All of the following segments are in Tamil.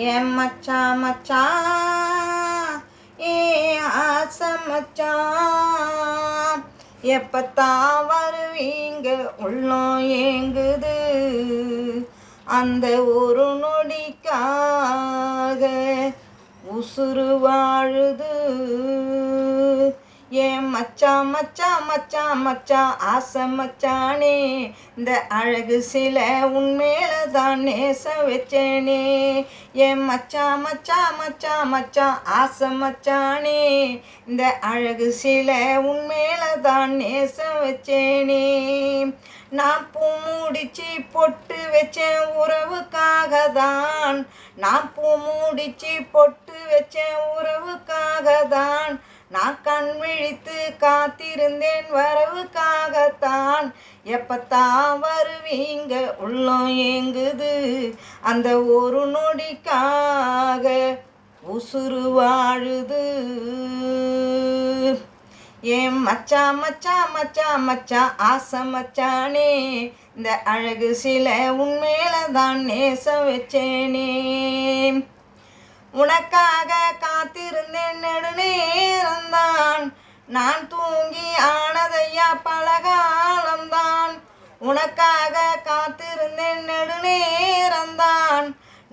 ஏன் மச்சான் மச்சான் ஏ ஆசை மச்சான், எப்பத்தான் வருவீங்க உள்ளம் ஏங்குது அந்த ஒரு நொடிக்காக உசுறு வாழுது. ஏன் மச்சான் மச்சான் மச்சான் மச்சான் ஆசை மச்சானே, இந்த அழகு சில உன்மேல தான் நேசம் வச்சேனே. ஏன் மச்சான் மச்சான் மச்சான் மச்சான் ஆசை மச்சானே, இந்த அழகு சில உன்மேல தான் நேசம் வச்சேனே. நான் பூ முடிச்சு பொட்டு வச்சேன் உறவுக்காக தான், நான் பூ முடிச்சு பொட்டு வச்சேன் உறவுக்காக தான், நான் கண் விழித்து காத்திருந்தேன் வரவுக்காகத்தான். எப்பத்தான் வருவீங்க உள்ளம் ஏங்குது அந்த ஒரு நொடிக்காக உசுறு வாழுது. ஏன் மச்சான் மச்சான் மச்சான் மச்சான் ஆசை மச்சானே, இந்த அழகு சில உன்மேல தான் நேசம் வச்சேனே. உனக்காக காத்திருந்தேன் நெடுநேரம்தான், நான் தூங்கி ஆனதையா பலகாலம்தான். உனக்காக காத்திருந்தேன் நெடுநேரம்தான்,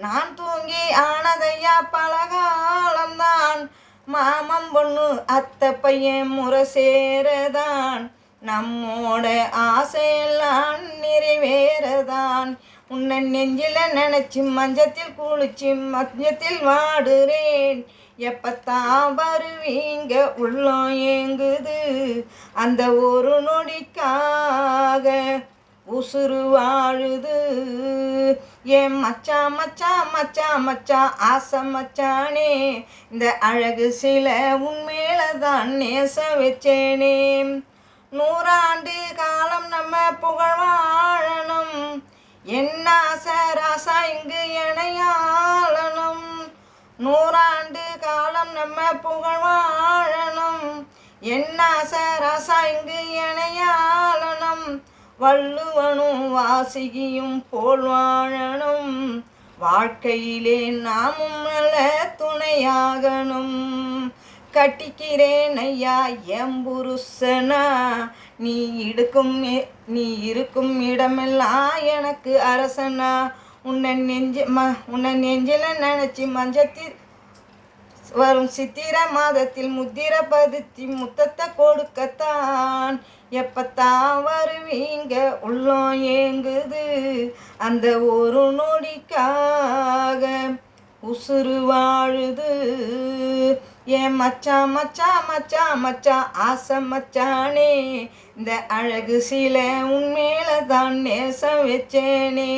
நான் தூங்கி ஆனதையா பலகாலம்தான். மாமன் பொண்ணு அத்தை பையன் முறை சேரதான், நம்மோட ஆசையெல்லாம் நிறைவேறதான். உன்னை நெஞ்சில நினைச்சு மஞ்சத்தில் குளிச்சு மஞ்சத்தில் வாடுறேன். எப்பத்தான் வருவீங்க உள்ளம் ஏங்குது அந்த ஒரு நொடிக்காக உசுறு வாழுது. ஏன் மச்சான் மச்சான் மச்சான் மச்சான் ஆசை மச்சானே, இந்த அழகு சில உன்மேல தான் நேசம் வச்சேனே. 100 ஆண்டு காலம் நம்ம புகழ் வாழணும், என்ன ஆசை ராசா இங்கு இணையாளனும். 100 ஆண்டு காலம் நம்ம புகழ் வாழணும், என்ன ஆசை ராசா இங்கு இணையாளனும். வள்ளுவனும் வாசிகியும் போல் வாழணும், வாழ்க்கையிலே நாமும் நல்ல துணையாகணும். கட்டிக்கிறேன் ஐயா எம் புருஷனா, நீ இருக்கும் இடமெல்லாம் எனக்கு அரசனா. உன்னை நெஞ்சில நினைச்சி மஞ்சத்தில் வரும் சித்திர மாதத்தில் முத்திர பதித்தி முத்தத்தை கொடுக்கத்தான். எப்பத்தான் வருவீங்க உள்ளம் ஏங்குது அந்த ஒரு நொடிக்காக உசுறு வாழுது. ஏன் மச்சான் மச்சான் மச்சான் மச்சான் ஆசை மச்சானே, இந்த அழகு சில உன்மேல தான் நேசம் வச்சேனே.